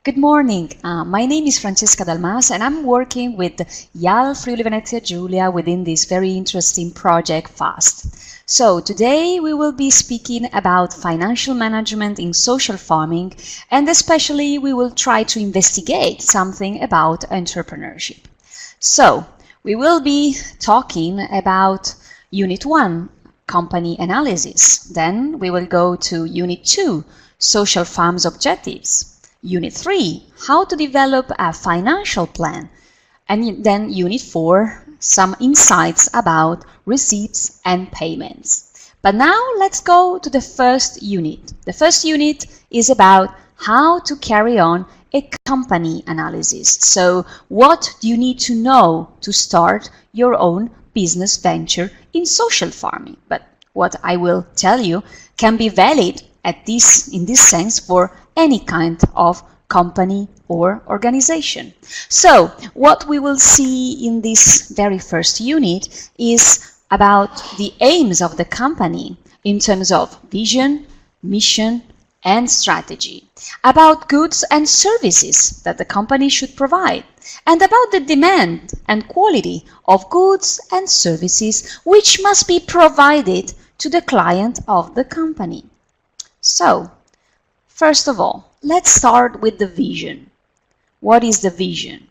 Good morning. My name is Francesca Dalmas and I'm working with YAL Friuli Venezia Giulia within this very interesting project FASST. So today we will be speaking about financial management in social farming, and especially we will try to investigate something about entrepreneurship. So we will be talking about Unit 1, company analysis. Then we will go to Unit 2, social farms objectives. Unit 3, how to develop a financial plan. And then Unit 4, some insights about receipts and payments. But now let's go to the first unit. The first unit is about how to carry on a company analysis. So what do you need to know to start your own business venture in social farming? But what I will tell you can be valid in this sense for any kind of company or organization. So what we will see in this very first unit is about the aims of the company in terms of vision, mission, and strategy, about goods and services that the company should provide, and about the demand and quality of goods and services which must be provided to the client of the company. So, first of all, let's start with the vision. What is the vision?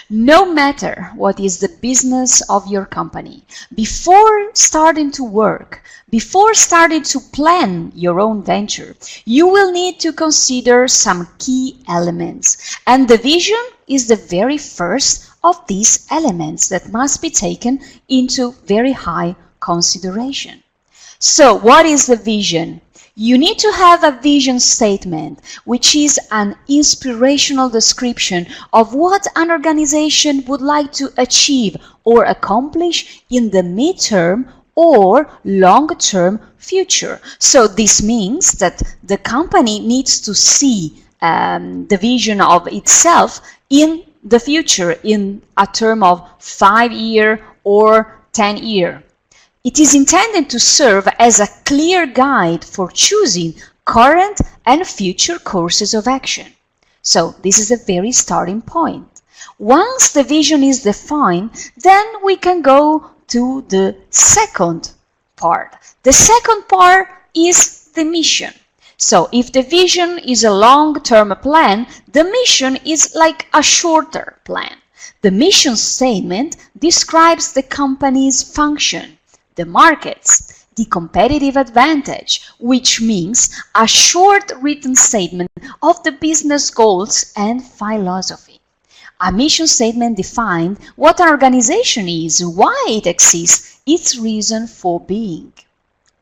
No matter what is the business of your company, before starting to work, before starting to plan your own venture, you will need to consider some key elements. And the vision is the very first of these elements that must be taken into very high consideration. So, what is the vision? You need to have a vision statement, which is an inspirational description of what an organization would like to achieve or accomplish in the midterm or long-term future. So this means that the company needs to see the vision of itself in the future in a term of 5-year or 10-year. It is intended to serve as a clear guide for choosing current and future courses of action. So this is a very starting point. Once the vision is defined, then we can go to the second part. The second part is the mission. So if the vision is a long-term plan, the mission is like a shorter plan. The mission statement describes the company's function, the markets, the competitive advantage, which means a short written statement of the business goals and philosophy. A mission statement defines what an organization is, why it exists, its reason for being.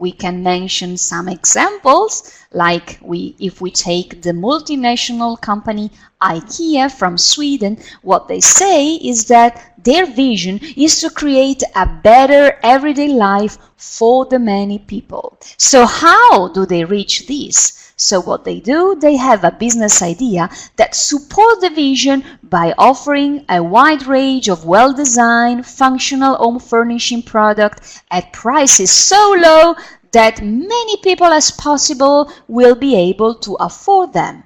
We can mention some examples, like if we take the multinational company IKEA from Sweden, what they say is that their vision is to create a better everyday life for the many people. So how do they reach this? So what they do, they have a business idea that supports the vision by offering a wide range of well-designed, functional home furnishing products at prices so low that many people as possible will be able to afford them.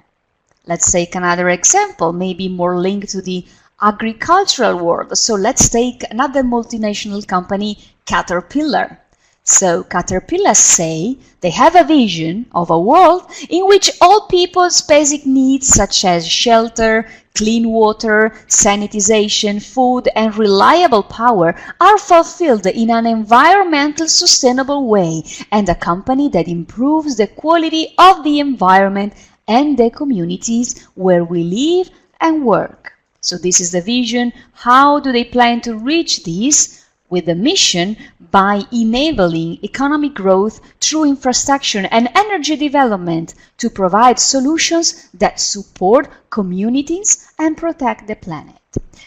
Let's take another example, maybe more linked to the agricultural world. So let's take another multinational company, Caterpillar. So Caterpillar say they have a vision of a world in which all people's basic needs such as shelter, clean water, sanitization, food, and reliable power are fulfilled in an environmental sustainable way, and a company that improves the quality of the environment and the communities where we live and work. So this is the vision. How do they plan to reach this? With the mission by enabling economic growth through infrastructure and energy development to provide solutions that support communities and protect the planet.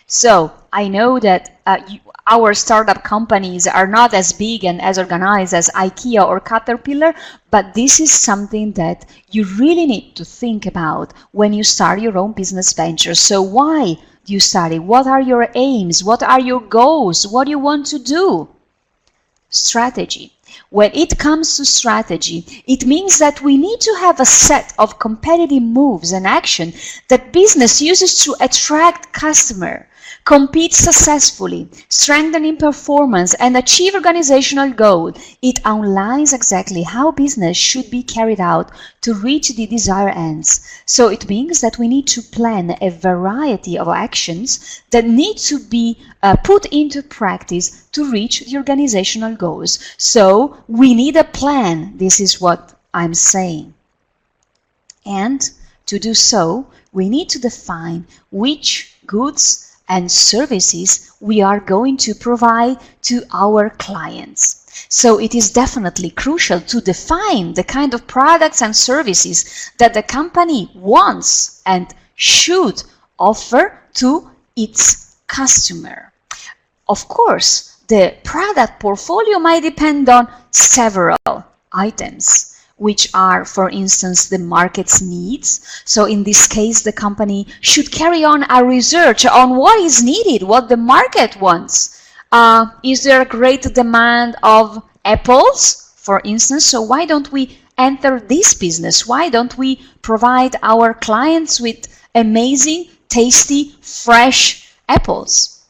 So I know that our startup companies are not as big and as organized as IKEA or Caterpillar, but this is something that you really need to think about when you start your own business venture. So why do you start it? What are your aims? What are your goals? What do you want to do? Strategy. When it comes to strategy, it means that we need to have a set of competitive moves and action that business uses to attract customer, compete successfully, strengthening performance, and achieve organizational goals. It outlines exactly how business should be carried out to reach the desired ends. So it means that we need to plan a variety of actions that need to be put into practice to reach the organizational goals. So we need a plan. This is what I'm saying. And to do so, we need to define which goods and services we are going to provide to our clients. So it is definitely crucial to define the kind of products and services that the company wants and should offer to its customer. Of course, the product portfolio might depend on several items, which are, for instance, the market's needs. So in this case, the company should carry on a research on what is needed, what the market wants. Is there a great demand of apples, for instance? So why don't we enter this business? Why don't we provide our clients with amazing, tasty, fresh apples?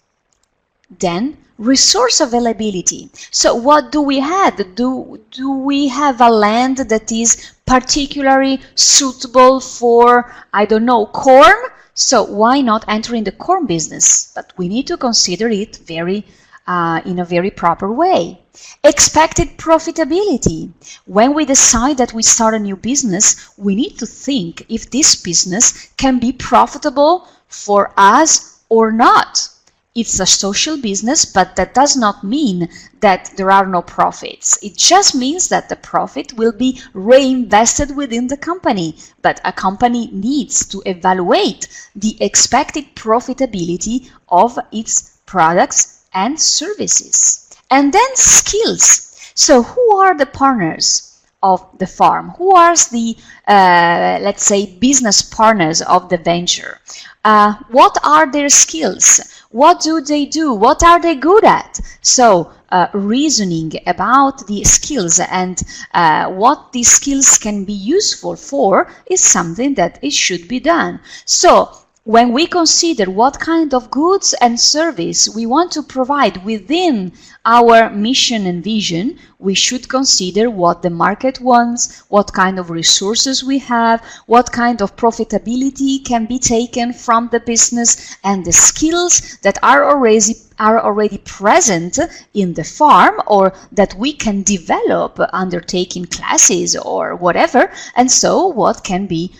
Then, resource availability. So what do we have? Do we have a land that is particularly suitable for, I don't know, corn? So why not enter in the corn business? But we need to consider it in a very proper way. Expected profitability. When we decide that we start a new business, we need to think if this business can be profitable for us or not. It's a social business, but that does not mean that there are no profits. It just means that the profit will be reinvested within the company. But a company needs to evaluate the expected profitability of its products and services. And then skills. So who are the partners of the farm? Who are the, let's say, business partners of the venture? What are their skills? What do they do? What are they good at? So reasoning about the skills and what these skills can be useful for is something that it should be done. So when we consider what kind of goods and service we want to provide within our mission and vision, we should consider what the market wants, what kind of resources we have, what kind of profitability can be taken from the business, and the skills that are already present in the farm or that we can develop undertaking classes or whatever, and so what can be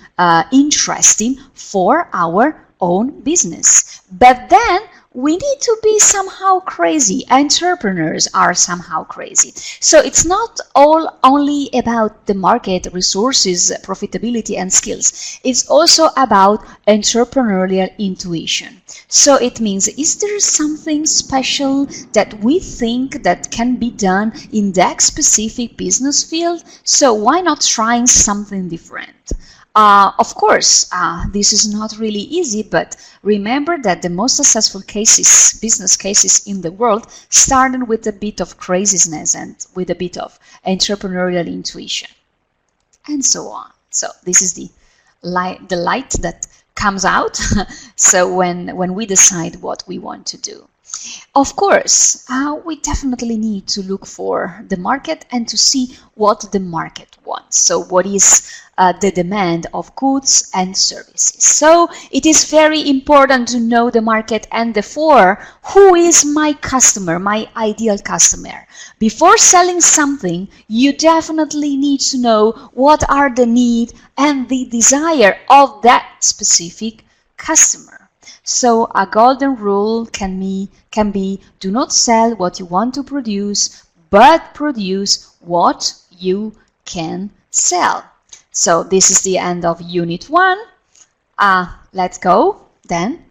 interesting for our own business. But then we need to be somehow crazy. Entrepreneurs are somehow crazy. So it's not only about the market, resources, profitability, and skills. It's also about entrepreneurial intuition. So it means, is there something special that we think that can be done in that specific business field? So why not trying something different? Of course, this is not really easy, but remember that the most successful cases, business cases in the world, started with a bit of craziness and with a bit of entrepreneurial intuition, and so on. So this is the light that comes out. So when we decide what we want to do. Of course, we definitely need to look for the market and to see what the market wants. So what is the demand of goods and services. So it is very important to know the market and therefore who is my customer, my ideal customer. Before selling something, you definitely need to know what are the need and the desire of that specific customer. So a golden rule can be do not sell what you want to produce, but produce what you can sell. So this is the end of Unit 1. Let's go then